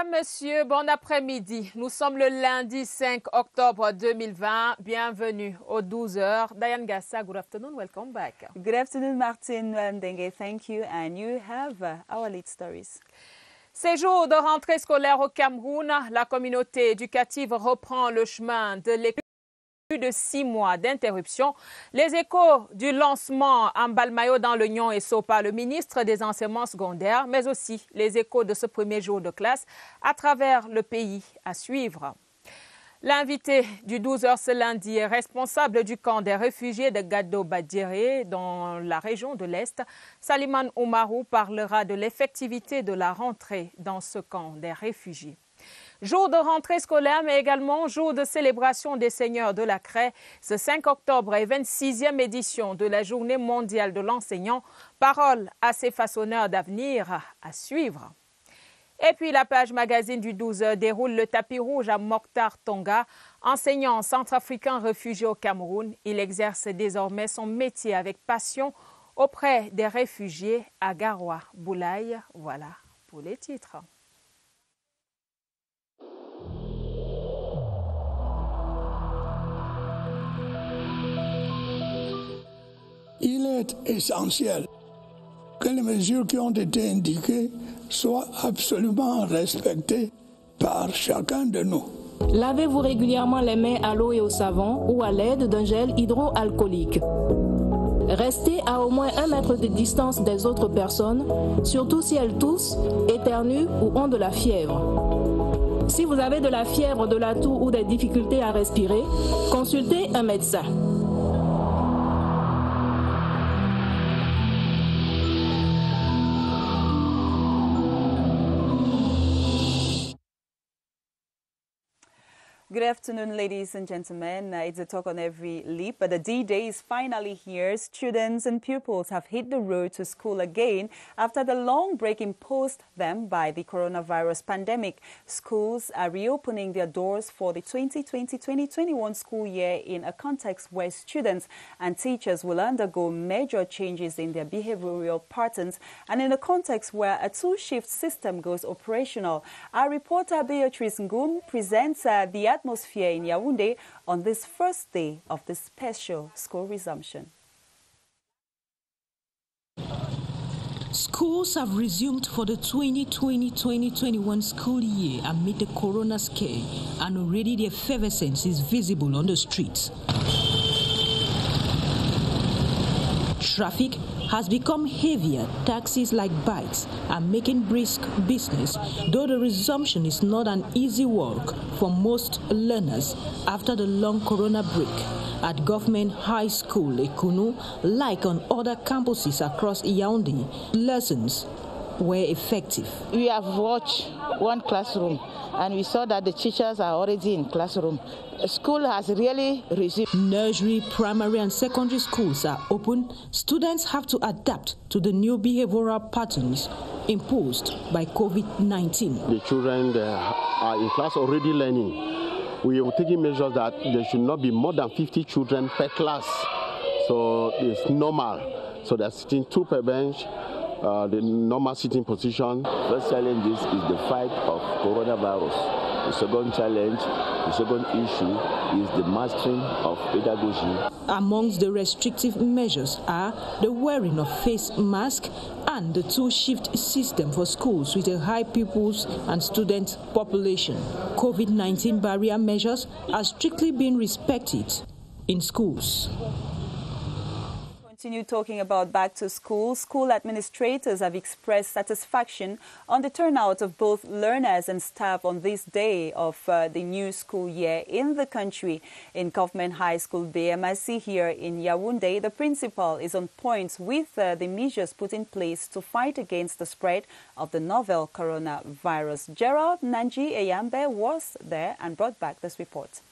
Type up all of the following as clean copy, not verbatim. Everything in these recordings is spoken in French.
Mesdames, Messieurs, bon après-midi. Nous sommes le lundi 5 octobre 2020. Bienvenue aux 12h. Diane Gassa, good afternoon. Welcome back. Good afternoon, Martin Ndenge. Thank you. And you have our lead stories. Ces jours de rentrée scolaire au Cameroun, la communauté éducative reprend le chemin de l'école. Plus de 6 mois d'interruption. Les échos du lancement en Balmayo dans l'Union et Sopa, le ministre des enseignements secondaires, mais aussi les échos de ce premier jour de classe à travers le pays à suivre. L'invité du 12h ce lundi est responsable du camp des réfugiés de Gado Badjéré dans la région de l'Est. Saliman Oumarou parlera de l'effectivité de la rentrée dans ce camp des réfugiés. Jour de rentrée scolaire, mais également jour de célébration des seigneurs de la Craie. Ce 5 octobre est 26e édition de la Journée mondiale de l'enseignant. Parole à ces façonneurs d'avenir à suivre. Et puis la page magazine du 12h déroule le tapis rouge à Mokhtar Tonga, enseignant centrafricain réfugié au Cameroun. Il exerce désormais son métier avec passion auprès des réfugiés à Garoua, Boulaye. Voilà pour les titres. Il est essentiel que les mesures qui ont été indiquées soient absolument respectées par chacun de nous. Lavez-vous régulièrement les mains à l'eau et au savon ou à l'aide d'un gel hydroalcoolique. Restez à au moins 1 mètre de distance des autres personnes, surtout si elles toussent, éternuent ou ont de la fièvre. Si vous avez de la fièvre, de la toux ou des difficultés à respirer, consultez un médecin. Good afternoon, ladies and gentlemen. It's a talk on every lip, but the D-Day is finally here. Students and pupils have hit the road to school again after the long break imposed them by the coronavirus pandemic. Schools are reopening their doors for the 2020-2021 school year in a context where students and teachers will undergo major changes in their behavioral patterns and in a context where a two-shift system goes operational. Our reporter Beatrice Ngoum presents the atmosphere in Yaoundé on this first day of the special school resumption. Schools have resumed for the 2020-2021 school year amid the corona scare, and already the effervescence is visible on the streets. Traffic has become heavier. Taxis like bikes are making brisk business, though the resumption is not an easy work for most learners after the long corona break. At Government High School Ekunu, like on other campuses across Yaoundé, lessons were effective. We have watched one classroom and we saw that the teachers are already in classroom. School has really resumed. Nursery, primary and secondary schools are open. Students have to adapt to the new behavioral patterns imposed by COVID-19. The children are in class already learning. We are taking measures that there should not be more than 50 children per class. So it's normal. So they're sitting 2 per bench. The normal sitting position. First challenge is the fight of coronavirus. The second challenge, the second issue is the mastering of pedagogy. Amongst the restrictive measures are the wearing of face masks and the two-shift system for schools with a high pupils and student population. COVID-19 barrier measures are strictly being respected in schools. Continue talking about back to school. School administrators have expressed satisfaction on the turnout of both learners and staff on this day of the new school year in the country. In Government High School BMIC here in Yaoundé, the principal is on point with the measures put in place to fight against the spread of the novel coronavirus. Gerald Nanji Eyambe was there and brought back this report.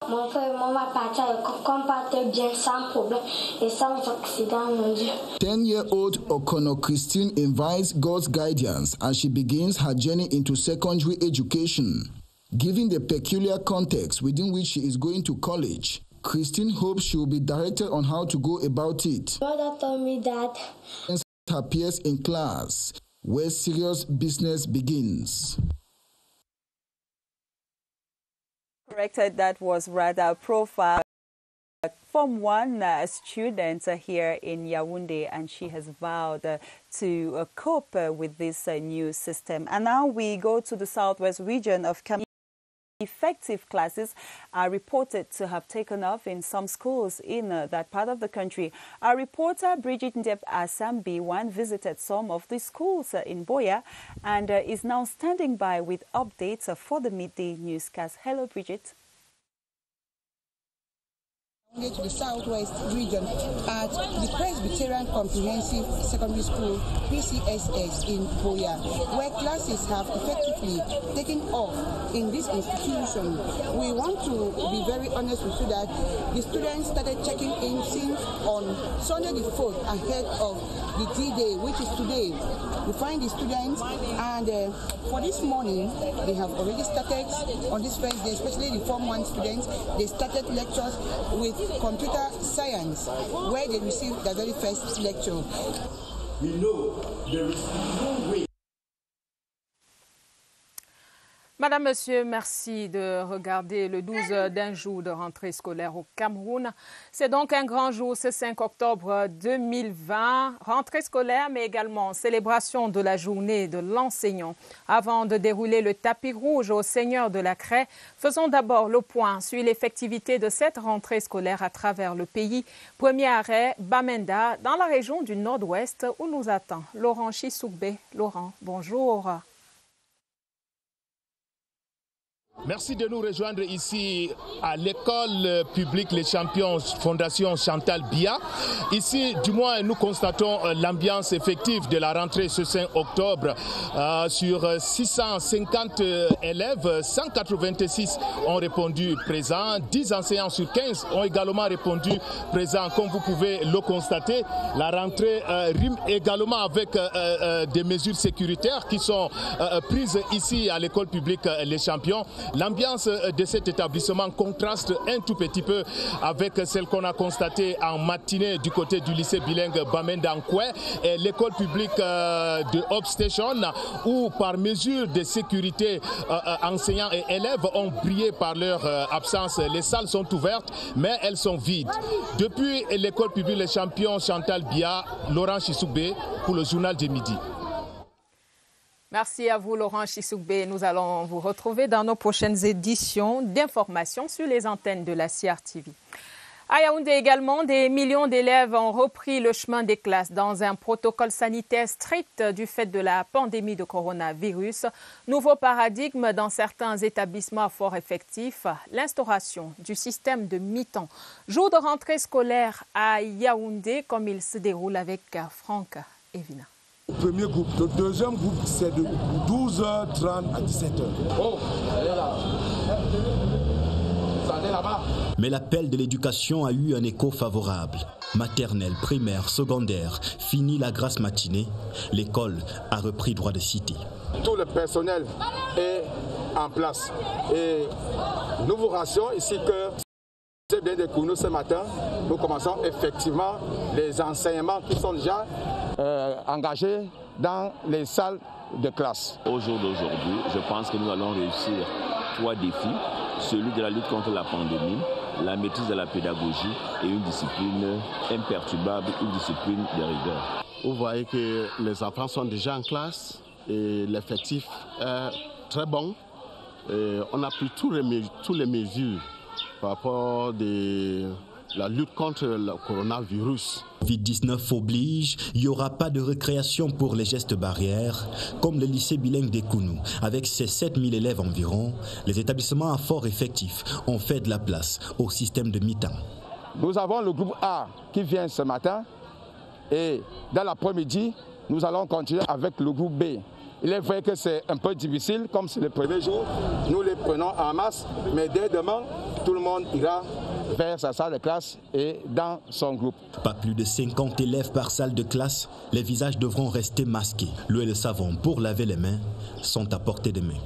Mon frère et moi, on partait bien sans problème et sans accident, mon Dieu. 10-year-old Okono Christine invites God's guidance as she begins her journey into secondary education. Given the peculiar context within which she is going to college, Christine hopes she will be directed on how to go about it. Mother told me that her peers in class, where serious business begins. Corrected, that was rather profile from one student here in Yaoundé, and she has vowed to cope with this new system. And now we go to the southwest region of Cameroon. Effective classes are reported to have taken off in some schools in that part of the country. Our reporter Bridget Ndep Asambi visited some of the schools in Boya and is now standing by with updates for the midday newscast. Hello, Bridget. To the southwest region at the Presbyterian Comprehensive Secondary School, PCSS, in Boya, where classes have effectively taken off in this institution. We want to be very honest with you that the students started checking in since on Sunday the 4th ahead of the D-Day, which is today. We find the students, and for this morning, they have already started on this first day, especially the Form 1 students. They started lectures with computer science, where they received their very first lecture. We know there is no way. Madame, Monsieur, merci de regarder le 12 d'un jour de rentrée scolaire au Cameroun. C'est donc un grand jour, ce 5 octobre 2020. Rentrée scolaire, mais également célébration de la journée de l'enseignant. Avant de dérouler le tapis rouge au Seigneur de la Craie, faisons d'abord le point sur l'effectivité de cette rentrée scolaire à travers le pays. Premier arrêt, Bamenda, dans la région du Nord-Ouest, où nous attend Laurent Chisoukbe. Laurent, bonjour. Merci de nous rejoindre ici à l'école publique Les Champions Fondation Chantal Biya. Ici, du moins, nous constatons l'ambiance effective de la rentrée ce 5 octobre. Sur 650 élèves, 186 ont répondu présents. 10 enseignants sur 15 ont également répondu présents. Comme vous pouvez le constater, la rentrée rime également avec des mesures sécuritaires qui sont prises ici à l'école publique Les Champions. L'ambiance de cet établissement contraste un tout petit peu avec celle qu'on a constatée en matinée du côté du lycée bilingue Bamenda Nkwe et l'école publique de Hope Station, où par mesure de sécurité, enseignants et élèves ont brillé par leur absence. Les salles sont ouvertes, mais elles sont vides. Depuis l'école publique Les Champions Chantal Biya, Laurent Chisoukbe pour le journal du midi. Merci à vous, Laurent Chisoukbe. Nous allons vous retrouver dans nos prochaines éditions d'informations sur les antennes de la CRTV. À Yaoundé également, des millions d'élèves ont repris le chemin des classes dans un protocole sanitaire strict du fait de la pandémie de coronavirus. Nouveau paradigme dans certains établissements à fort effectif, l'instauration du système de mi-temps. Jour de rentrée scolaire à Yaoundé, comme il se déroule avec Franck Evina. Premier groupe, le deuxième groupe, c'est de 12h30 à 17h. Oh, elle est là. Ça est là-bas. Mais l'appel de l'éducation a eu un écho favorable. Maternelle, primaire, secondaire, fini la grasse matinée, l'école a repris droit de cité. Tout le personnel est en place. Et nous vous rassurons ici que c'est bien de nous ce matin. Nous commençons effectivement les enseignements qui sont déjà engagés dans les salles de classe. Au jour d'aujourd'hui, je pense que nous allons réussir 3 défis. Celui de la lutte contre la pandémie, la maîtrise de la pédagogie et une discipline imperturbable, une discipline de rigueur. Vous voyez que les enfants sont déjà en classe et l'effectif est très bon. Et on a pris toutes les mesures par rapport à la lutte contre le coronavirus. Covid-19 oblige, il n'y aura pas de récréation pour les gestes barrières, comme le lycée bilingue d'Ekounou. Avec ses 7000 élèves environ, les établissements à fort effectif ont fait de la place au système de mi-temps. Nous avons le groupe A qui vient ce matin et dans l'après-midi, nous allons continuer avec le groupe B. Il est vrai que c'est un peu difficile, comme c'est le premier jour, nous les prenons en masse, mais dès demain, tout le monde ira vers sa salle de classe et dans son groupe. Pas plus de 50 élèves par salle de classe, les visages devront rester masqués. L'eau et le savon pour laver les mains sont à portée de main.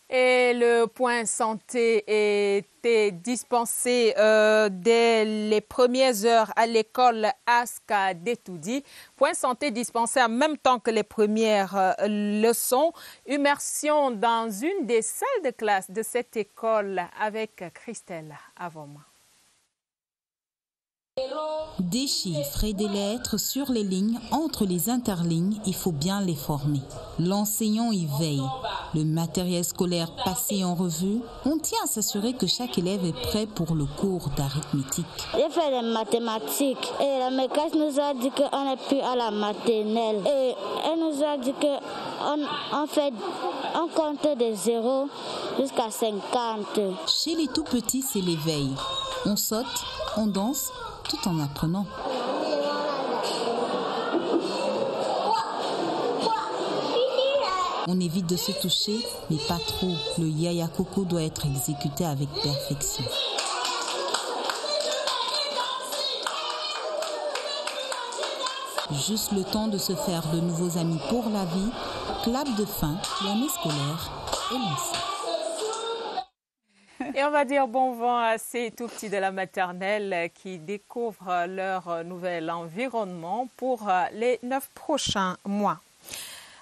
Et le point santé était dispensé dès les premières heures à l'école Aska d'Etoudi. Point santé dispensé en même temps que les premières leçons. Immersion dans une des salles de classe de cette école avec Christelle Avoma. Des chiffres et des lettres sur les lignes, entre les interlignes, il faut bien les former. L'enseignant y veille. Le matériel scolaire passé en revue, on tient à s'assurer que chaque élève est prêt pour le cours d'arithmétique. J'ai fait les mathématiques et la maîtresse nous a dit qu'on n'est plus à la maternelle. Et elle nous a dit qu'on compte des zéros jusqu'à 50. Chez les tout petits, c'est l'éveil. On saute, on danse, tout en apprenant. On évite de se toucher, mais pas trop. Le yaya coco doit être exécuté avec perfection. Juste le temps de se faire de nouveaux amis pour la vie, clap de fin, l'année scolaire est lancée. Et on va dire bon vent à ces tout petits de la maternelle qui découvrent leur nouvel environnement pour les 9 prochains mois.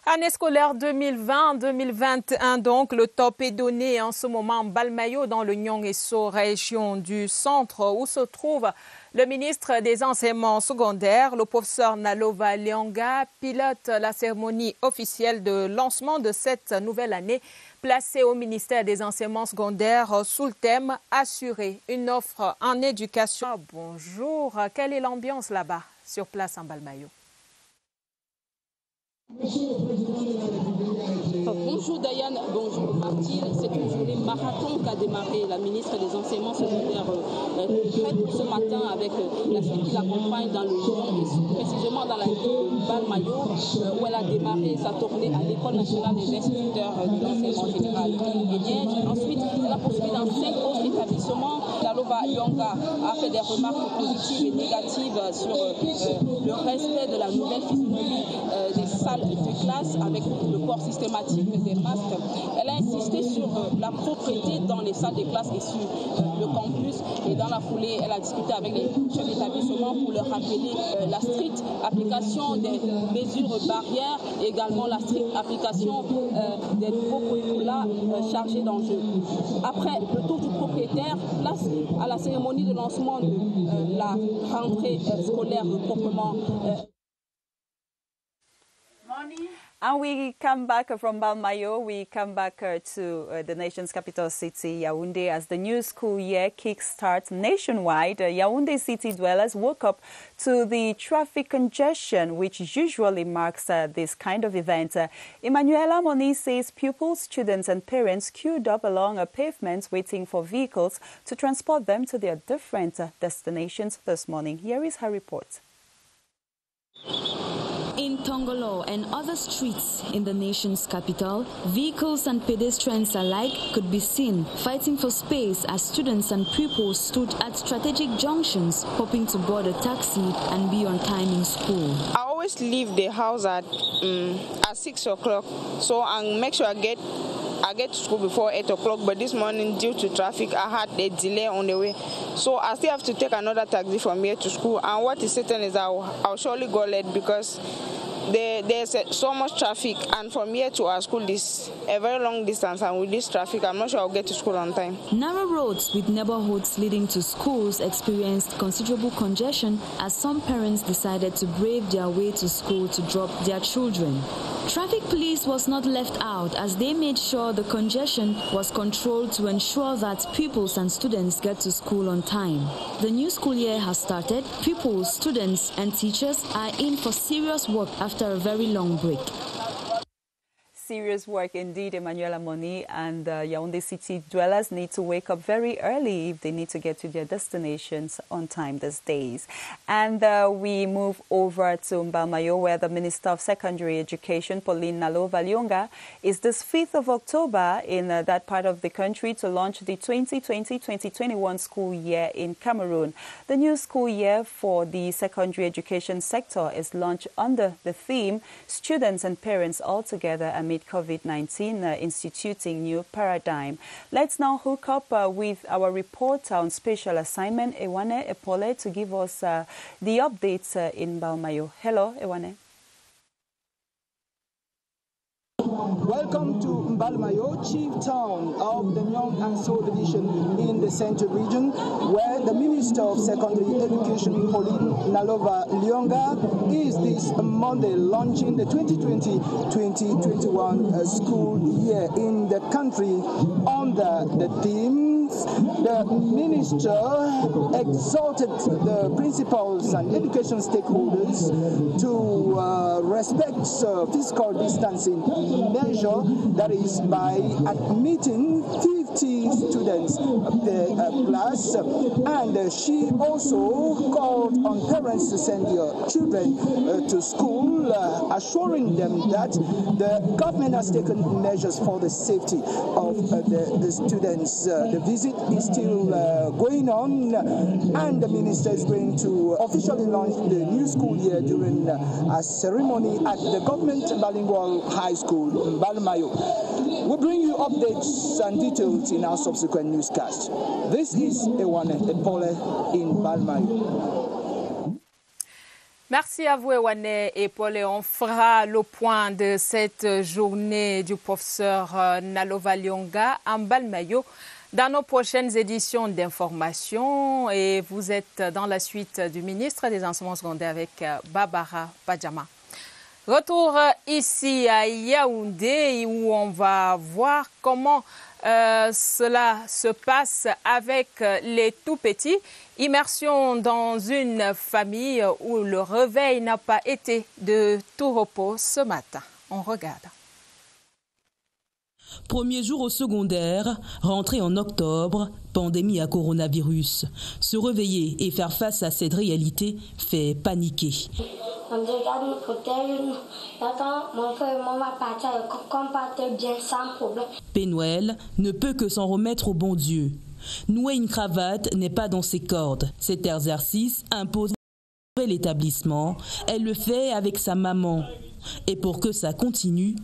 Année scolaire 2020-2021, donc, le top est donné en ce moment en Balmayo dans le Nyong-Esso, région du centre, où se trouve le ministre des Enseignements secondaires. Le professeur Nalova Lyonga pilote la cérémonie officielle de lancement de cette nouvelle année, placée au ministère des Enseignements secondaires sous le thème « Assurer une offre en éducation ». Bonjour, quelle est l'ambiance là-bas, sur place en Balmayo? Bonjour Diane, bonjour Martine. C'est une journée marathon qu'a démarré la ministre des Enseignements secondaires ce matin avec la suite qui l'accompagne dans le Lyon et précisément dans la ville de Balmayo où elle a démarré sa tournée à l'École nationale des instituteurs de l'enseignement général. Et bien, ensuite, elle a poursuivi dans 5 autres établissements. Nalova Lyonga a fait des remarques positives et négatives sur le respect de la nouvelle physionomie des salles de classe avec le port systématique des masques. Elle a insisté sur la propreté dans les salles de classe et sur le campus. Et dans la foulée, elle a discuté avec les chefs d'établissement pour leur rappeler la stricte application des mesures barrières et également la stricte application des nouveaux curricula chargés d'enjeux. Après le tour du propriétaire, place à la cérémonie de lancement de la rentrée scolaire proprement. And we come back from Balmayo, we come back to the nation's capital city, Yaoundé, as the new school year kickstarts nationwide. Yaoundé city dwellers woke up to the traffic congestion, which usually marks this kind of event. Emanuela Moni says pupils, students and parents queued up along pavements waiting for vehicles to transport them to their different destinations this morning. Here is her report. In Tongolo and other streets in the nation's capital, vehicles and pedestrians alike could be seen fighting for space as students and pupils stood at strategic junctions hoping to board a taxi and be on time in school. I always leave the house at 6 o'clock, so I make sure I get to school before 8 o'clock, but this morning due to traffic I had a delay on the way, so I still have to take another taxi from here to school. And what is certain is I'll surely go late because there's so much traffic, and from here to our school is a very long distance, and with this traffic I'm not sure I'll get to school on time. Narrow roads with neighborhoods leading to schools experienced considerable congestion as some parents decided to brave their way to school to drop their children. Traffic police was not left out as they made sure the congestion was controlled to ensure that pupils and students get to school on time. The new school year has started. Pupils, students and teachers are in for serious work after a very long break. Serious work indeed, Emanuela Moni, and Yaoundé city dwellers need to wake up very early if they need to get to their destinations on time these days. And we move over to Balmayo, where the Minister of Secondary Education, Pauline Nalova Lyonga, is this 5th of October in that part of the country to launch the 2020-2021 school year in Cameroon. The new school year for the secondary education sector is launched under the theme "Students and Parents All Together Amid amid COVID-19, instituting new paradigm. Let's now hook up with our reporter on special assignment, Ewane Epole, to give us the updates in Mbalmayo. Hello, Ewane. Welcome to Mbalmayo, chief town of the Nyong and So division in the Central region, where the Minister of Secondary Education, Pauline Nalova Lyonga, is this Monday launching the 2020-2021 school year in the country under the theme. The minister exhorted the principals and education stakeholders to respect physical distancing measure, that is by admitting 50 students per class, and she also called on parents to send their children to school, assuring them that the government has taken measures for the safety of the students. The visit is still going on, and the minister is going to officially launch the new school year during a ceremony at the government bilingual high school, Mbalmayo. We'll bring you updates and details in our subsequent newscast. This is Ewane Epole in Mbalmayo. Merci à vous, Ewane Epole. On fera le point de cette journée du professeur Nalova Lyonga en Mbalmayo dans nos prochaines éditions d'information. Et vous êtes dans la suite du ministre des Enseignements secondaires avec Barbara Padjama. Retour ici à Yaoundé où on va voir comment cela se passe avec les tout-petits. Immersion dans une famille où le réveil n'a pas été de tout repos ce matin. On regarde. Premier jour au secondaire, rentrée en octobre, pandémie à coronavirus. Se réveiller et faire face à cette réalité fait paniquer. Pénoël ne peut que s'en remettre au bon Dieu. Nouer une cravate n'est pas dans ses cordes. Cet exercice impose l'établissement. Elle le fait avec sa maman. Et pour que ça continue,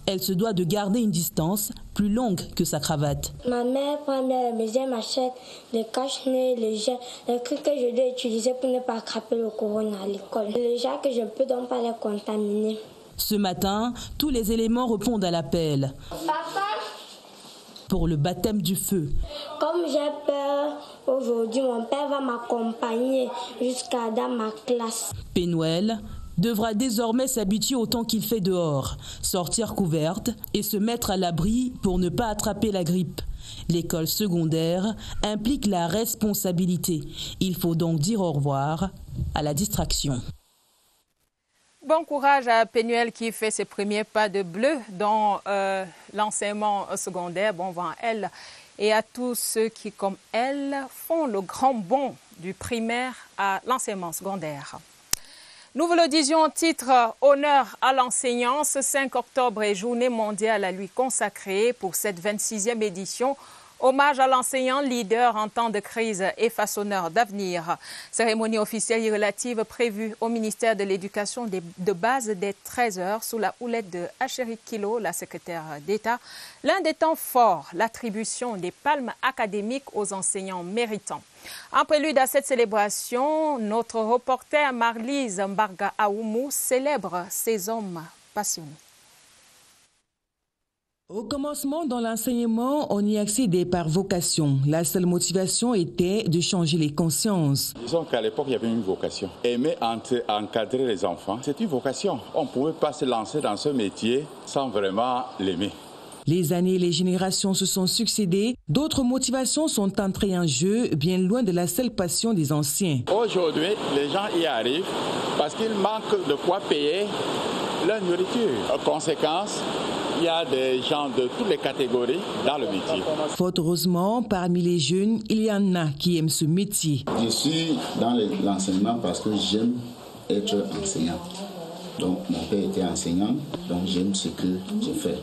elle se doit de garder une distance plus longue que sa cravate. Ma mère prend mes mesures, m'achète les cache-nez, les gels, les trucs que je dois utiliser pour ne pas attraper le corona à l'école. Les gens que je peux donc pas les contaminer. Ce matin, tous les éléments répondent à l'appel. Papa, pour le baptême du feu. Comme j'ai peur, aujourd'hui, mon père va m'accompagner jusqu'à dans ma classe. Pénoël devra désormais s'habituer au temps qu'il fait dehors, sortir couverte et se mettre à l'abri pour ne pas attraper la grippe. L'école secondaire implique la responsabilité. Il faut donc dire au revoir à la distraction. Bon courage à Pénuel qui fait ses premiers pas de bleu dans l'enseignement secondaire. Bon vent à elle et à tous ceux qui, comme elle, font le grand bond du primaire à l'enseignement secondaire. Nous vous le disions en titre, honneur à l'enseignant. Ce 5 octobre est journée mondiale à lui consacrée pour cette 26e édition. Hommage à l'enseignant, leader en temps de crise et façonneur d'avenir. Cérémonie officielle et relative prévue au ministère de l'Éducation de base dès 13h sous la houlette de Acheri Kilo, la secrétaire d'État. L'un des temps forts, l'attribution des palmes académiques aux enseignants méritants. En prélude à cette célébration, notre reporter Marlise Mbarga Aoumou célèbre ces hommes passionnés. Au commencement, dans l'enseignement, on y accédait par vocation. La seule motivation était de changer les consciences. Disons qu'à l'époque, il y avait une vocation. Aimer encadrer les enfants, c'est une vocation. On ne pouvait pas se lancer dans ce métier sans vraiment l'aimer. Les années et les générations se sont succédées. D'autres motivations sont entrées en jeu, bien loin de la seule passion des anciens. Aujourd'hui, les gens y arrivent parce qu'il manque de quoi payer leur nourriture. En conséquence, il y a des gens de toutes les catégories dans le métier. Fort heureusement, parmi les jeunes, il y en a qui aiment ce métier. Je suis dans l'enseignement parce que j'aime être enseignant. Donc, mon père était enseignant, donc j'aime ce que je fais.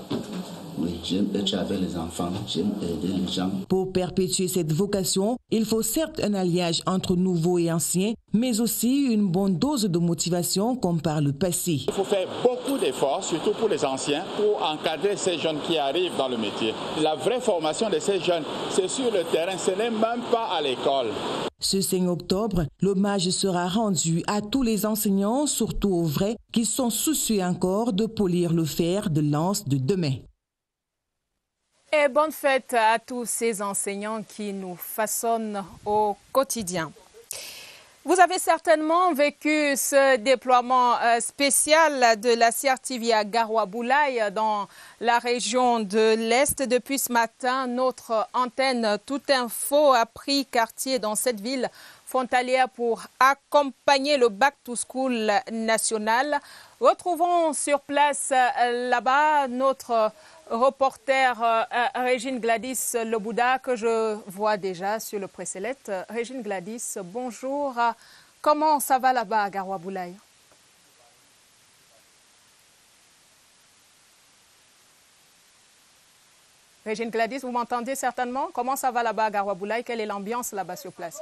Oui, j'aime être avec les enfants, j'aime aider les gens. Pour perpétuer cette vocation, il faut certes un alliage entre nouveaux et anciens, mais aussi une bonne dose de motivation comme par le passé. Il faut faire beaucoup d'efforts, surtout pour les anciens, pour encadrer ces jeunes qui arrivent dans le métier. La vraie formation de ces jeunes, c'est sur le terrain, ce n'est même pas à l'école. Ce 5 octobre, l'hommage sera rendu à tous les enseignants, surtout aux vrais, qui sont soucieux encore de polir le fer de lance de demain. Et bonne fête à tous ces enseignants qui nous façonnent au quotidien. Vous avez certainement vécu ce déploiement spécial de la CRTV à Garoua-Boulaye dans la région de l'Est. Depuis ce matin, notre antenne Tout Info a pris quartier dans cette ville frontalière pour accompagner le Back to School national. Retrouvons sur place là-bas notre reporter Régine Gladys Lebouda que je vois déjà sur le préselect. Régine Gladys, bonjour. Comment ça va là-bas à Garoua-Boulaye? Régine Gladys, vous m'entendez certainement? Comment ça va là-bas à Garoua-Boulaye? Quelle est l'ambiance là-bas sur place?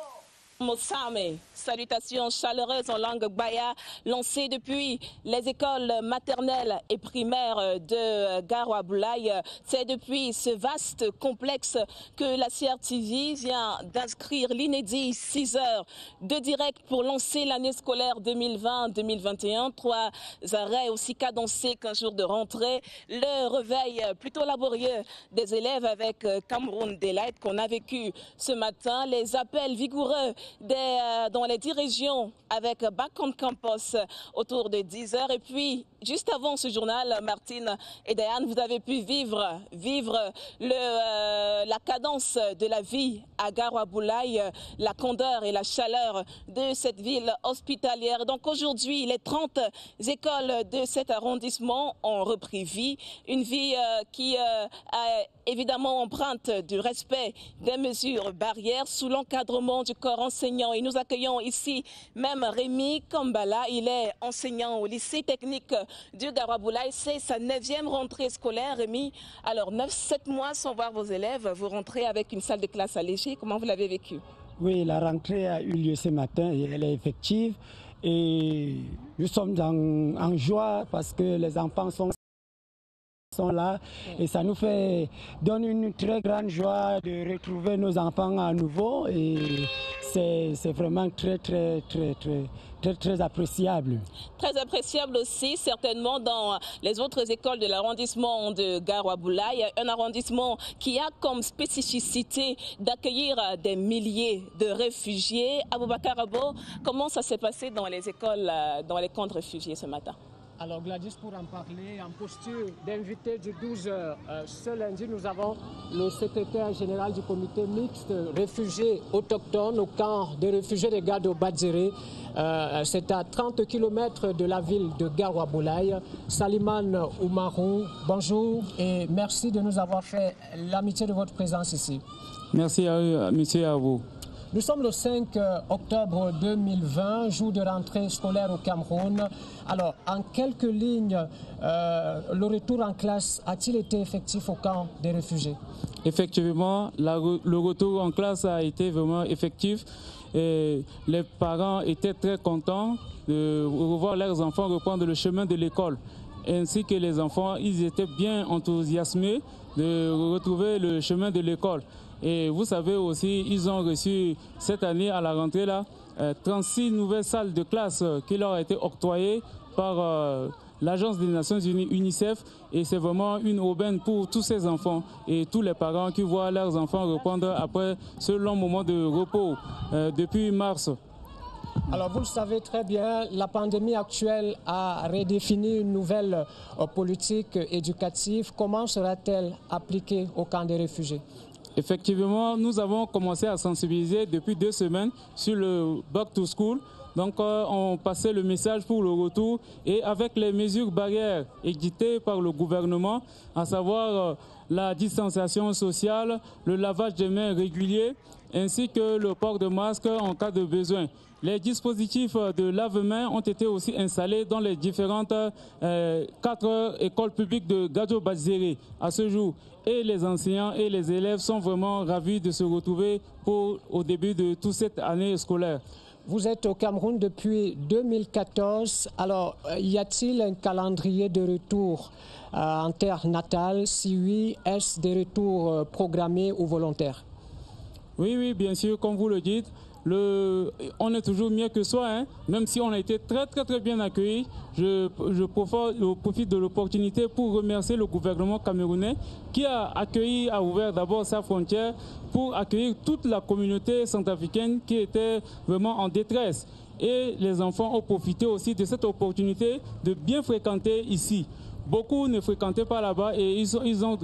Mossame, salutations chaleureuses en langue baya lancées depuis les écoles maternelles et primaires de Garoua-Boulaye. C'est depuis ce vaste complexe que la CRTV vient d'inscrire l'inédit 6 heures de direct pour lancer l'année scolaire 2020-2021. 3 arrêts aussi cadencés qu'un jour de rentrée. Le réveil plutôt laborieux des élèves avec Cameroun Delight qu'on a vécu ce matin. Les appels vigoureux dans les 10 régions avec Back on Campus autour de 10 heures. Et puis, juste avant ce journal, Martine et Diane, vous avez pu vivre la cadence de la vie à Garoua-Boulaye, la candeur et la chaleur de cette ville hospitalière. Donc aujourd'hui, les 30 écoles de cet arrondissement ont repris vie. Une vie qui a évidemment empreinte du respect des mesures barrières sous l'encadrement du corps enseignant. Et nous accueillons ici même Rémi Kambala. Il est enseignant au lycée technique du Garoua-Boulaye. C'est sa 9e rentrée scolaire, Rémi. Alors 9-7 mois sans voir vos élèves, vous rentrez avec une salle de classe allégée. Comment vous l'avez vécu? Oui, la rentrée a eu lieu ce matin et elle est effective. Et nous sommes en joie parce que les enfants sont là et ça nous donne une très grande joie de retrouver nos enfants à nouveau et c'est vraiment très appréciable. Très appréciable aussi certainement dans les autres écoles de l'arrondissement de Garoua-Boulaye, un arrondissement qui a comme spécificité d'accueillir des milliers de réfugiés. Aboubakar Abo, comment ça s'est passé dans les écoles, dans les camps de réfugiés ce matin? Alors Gladys, pour en parler, en posture d'invité du 12 heures, ce lundi, nous avons le secrétaire général du comité mixte réfugiés autochtones au camp des réfugiés de Gado Badzéré. C'est à 30 km de la ville de Garoua-Boulaye. Saliman Oumarou, bonjour et merci de nous avoir fait l'amitié de votre présence ici. Merci monsieur à vous. Nous sommes le 5 octobre 2020, jour de rentrée scolaire au Cameroun. Alors, en quelques lignes, le retour en classe a-t-il été effectif au camp des réfugiés? Effectivement, le retour en classe a été vraiment effectif. Et les parents étaient très contents de revoir leurs enfants reprendre le chemin de l'école. Ainsi que les enfants, ils étaient bien enthousiasmés de retrouver le chemin de l'école. Et vous savez aussi, ils ont reçu cette année à la rentrée là 36 nouvelles salles de classe qui leur ont été octroyées par l'Agence des Nations Unies, UNICEF. Et c'est vraiment une aubaine pour tous ces enfants et tous les parents qui voient leurs enfants reprendre après ce long moment de repos depuis mars. Alors vous le savez très bien, la pandémie actuelle a redéfini une nouvelle politique éducative. Comment sera-t-elle appliquée au camp des réfugiés? Effectivement, nous avons commencé à sensibiliser depuis 2 semaines sur le Back to School. Donc, on passait le message pour le retour et avec les mesures barrières édictées par le gouvernement, à savoir la distanciation sociale, le lavage des mains régulier, ainsi que le port de masque en cas de besoin. Les dispositifs de lave-mains ont été aussi installés dans les différentes 4 écoles publiques de Gadjo-Badzéré à ce jour. Et les enseignants et les élèves sont vraiment ravis de se retrouver au début de toute cette année scolaire. Vous êtes au Cameroun depuis 2014. Alors, y a-t-il un calendrier de retour en terre natale? Si oui, est-ce des retours programmés ou volontaires? Oui, bien sûr, comme vous le dites. On est toujours mieux que soi, hein? Même si on a été très bien accueillis. Je profite de l'opportunité pour remercier le gouvernement camerounais qui a ouvert d'abord sa frontière pour accueillir toute la communauté centrafricaine qui était vraiment en détresse. Et les enfants ont profité aussi de cette opportunité de bien fréquenter ici. Beaucoup ne fréquentaient pas là-bas et ils ont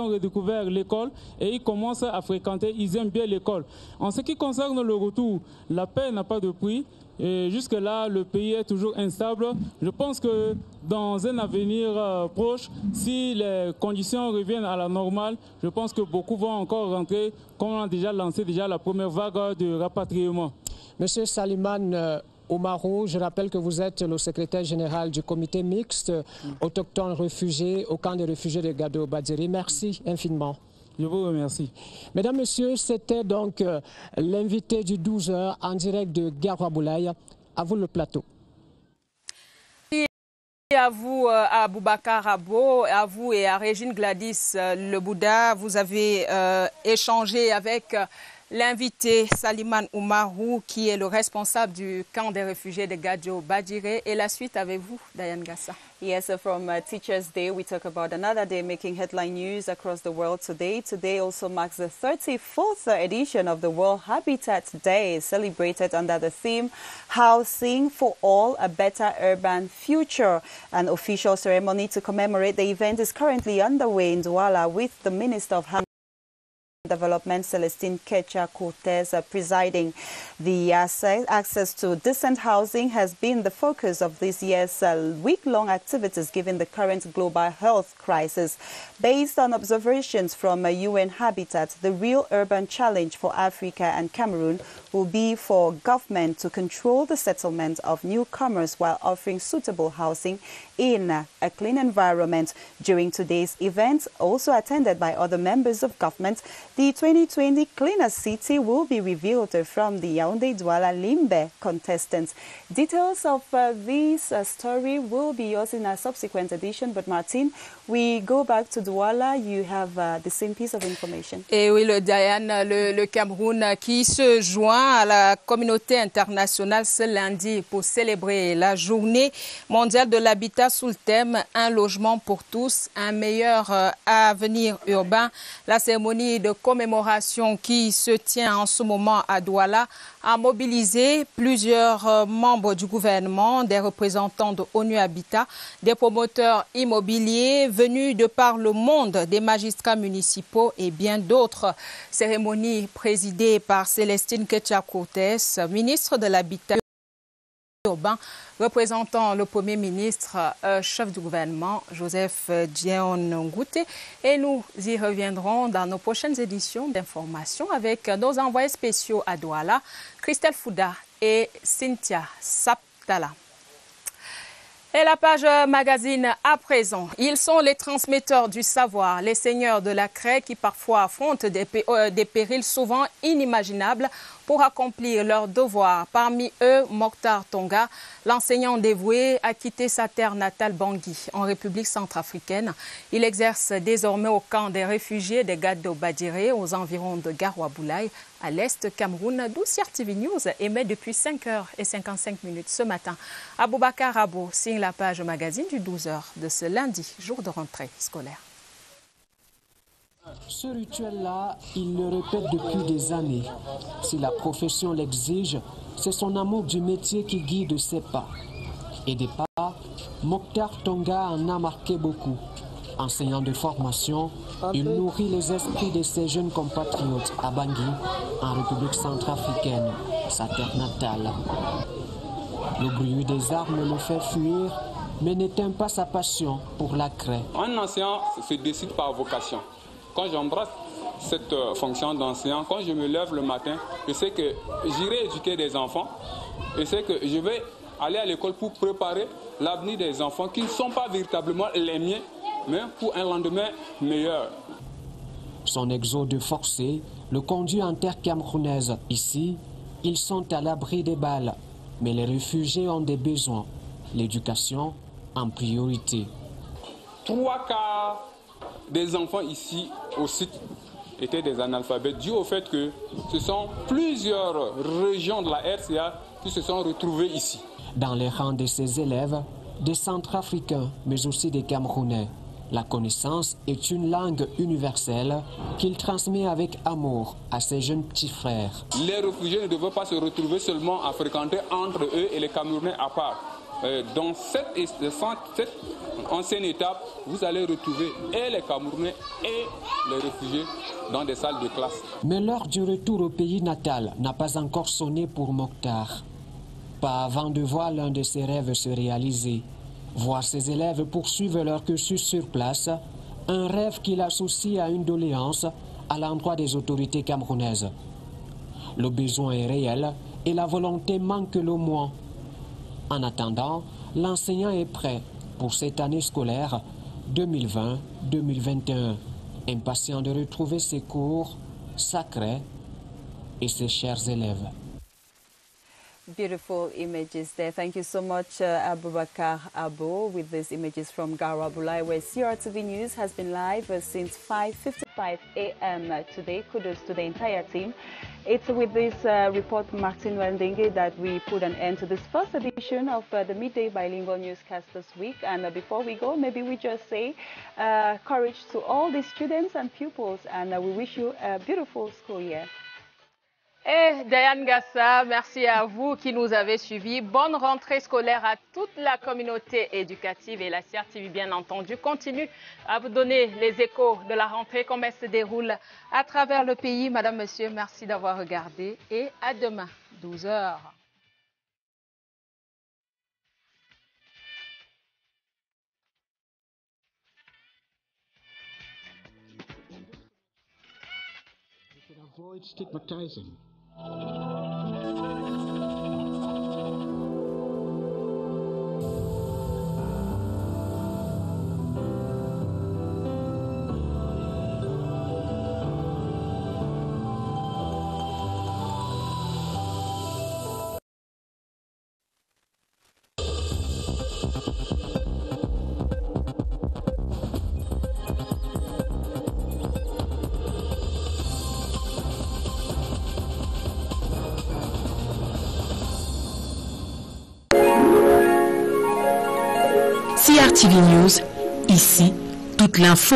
redécouvert l'école et ils commencent à fréquenter, ils aiment bien l'école. En ce qui concerne le retour, la paix n'a pas de prix. Jusque-là, le pays est toujours instable. Je pense que dans un avenir proche, si les conditions reviennent à la normale, je pense que beaucoup vont encore rentrer, comme on a déjà lancé la première vague de rapatriement. Monsieur Salimane Oumarou, je rappelle que vous êtes le secrétaire général du comité mixte autochtone réfugiés au camp des réfugiés de Gadjo-Badzéré. Merci infiniment. Je vous remercie. Mesdames, Messieurs, c'était donc l'invité du 12h en direct de Garoua-Boulaye. À vous le plateau. À vous, à Boubacar Rabo, à vous et à Régine Gladys Le Bouddha. Vous avez échangé avec l'invité Salimane Oumarou, qui est le responsable du camp des réfugiés de Gadjo-Badzéré. Et la suite avec vous, Diane Gassa. Yes, so from Teachers' Day, we talk about another day making headline news across the world today. Today also marks the 34th edition of the World Habitat Day, celebrated under the theme, Housing for All, a Better Urban Future. An official ceremony to commemorate the event is currently underway in Douala with the Minister of Development, Celestine Ketcha-Cortez, presiding. The access to decent housing has been the focus of this year's week-long activities given the current global health crisis. Based on observations from UN Habitat, the real urban challenge for Africa and Cameroon will be for government to control the settlement of newcomers while offering suitable housing in a clean environment. During today's event, also attended by other members of government, the 2020 Cleaner City will be revealed from the Yaoundé Douala Limbe contestants. Details of this story will be yours in a subsequent edition. But Martin, we go back to Douala. You have the same piece of information. Et oui, Diane, le Cameroun qui se joint à la communauté internationale ce lundi pour célébrer la journée mondiale de l'habitat sous le thème « Un logement pour tous, un meilleur avenir urbain ». La cérémonie de commémoration qui se tient en ce moment à Douala a mobilisé plusieurs membres du gouvernement, des représentants de ONU Habitat, des promoteurs immobiliers venus de par le monde, des magistrats municipaux et bien d'autres. Cérémonie présidée par Célestine Ketcha-Cortez, ministre de l'Habitat urbain, représentant le Premier ministre, chef du gouvernement, Joseph Dion Ngouté. Et nous y reviendrons dans nos prochaines éditions d'information avec nos envoyés spéciaux à Douala, Christelle Fouda et Cynthia Saptala. Et la page magazine à présent. Ils sont les transmetteurs du savoir, les seigneurs de la craie qui parfois affrontent des périls souvent inimaginables pour accomplir leurs devoirs. Parmi eux, Mokhtar Tonga, l'enseignant dévoué, a quitté sa terre natale Bangui, en République centrafricaine. Il exerce désormais au camp des réfugiés de Gadjo-Badzéré, aux environs de Garoua-Boulaye, à l'est Cameroun, d'où TV News émet depuis 5h55 ce matin. Aboubacar Rabo signe la page magazine du 12h de ce lundi, jour de rentrée scolaire. Ce rituel-là, il le répète depuis des années. Si la profession l'exige, c'est son amour du métier qui guide ses pas. Et des pas, Mokhtar Tonga en a marqué beaucoup. Enseignant de formation, il nourrit les esprits de ses jeunes compatriotes à Bangui, en République centrafricaine, sa terre natale. Le bruit des armes le fait fuir, mais n'éteint pas sa passion pour la craie. Un enseignant se décide par vocation. Quand j'embrasse cette fonction d'enseignant, quand je me lève le matin, je sais que j'irai éduquer des enfants. Je sais que je vais aller à l'école pour préparer l'avenir des enfants qui ne sont pas véritablement les miens, mais pour un lendemain meilleur. Son exode forcé le conduit en terre camerounaise. Ici, ils sont à l'abri des balles, mais les réfugiés ont des besoins. L'éducation en priorité. 3 quarts des enfants ici au site étaient des analphabètes, dû au fait que ce sont plusieurs régions de la RCA qui se sont retrouvées ici. Dans les rangs de ces élèves, des Centrafricains, mais aussi des Camerounais, la connaissance est une langue universelle qu'il transmet avec amour à ses jeunes petits frères. Les réfugiés ne devaient pas se retrouver seulement à fréquenter entre eux et les Camerounais à part. Dans cette ancienne étape, vous allez retrouver et les Camerounais et les réfugiés dans des salles de classe. Mais l'heure du retour au pays natal n'a pas encore sonné pour Mokhtar. Pas avant de voir l'un de ses rêves se réaliser. Voir ses élèves poursuivre leur cursus sur place, un rêve qu'il associe à une doléance à l'endroit des autorités camerounaises. Le besoin est réel et la volonté manque le moins. En attendant, l'enseignant est prêt pour cette année scolaire 2020-2021. Impatient de retrouver ses cours sacrés et ses chers élèves. Beautiful images there. Thank you so much, Abubakar Abo, with these images from Garabulai, where CRTV News has been live since 5:55 a.m. today. Kudos to the entire team. It's with this report, Martin Wendenge, that we put an end to this first edition of the Midday Bilingual Newscast this week. And before we go, maybe we just say courage to all the students and pupils, and we wish you a beautiful school year. Et Diane Gassa, merci à vous qui nous avez suivis. Bonne rentrée scolaire à toute la communauté éducative, et la CRTV, bien entendu, continue à vous donner les échos de la rentrée, comme elle se déroule à travers le pays. Madame, monsieur, merci d'avoir regardé et à demain, 12h. Avoid stigmatizing. CRTV News, ici, toute l'info.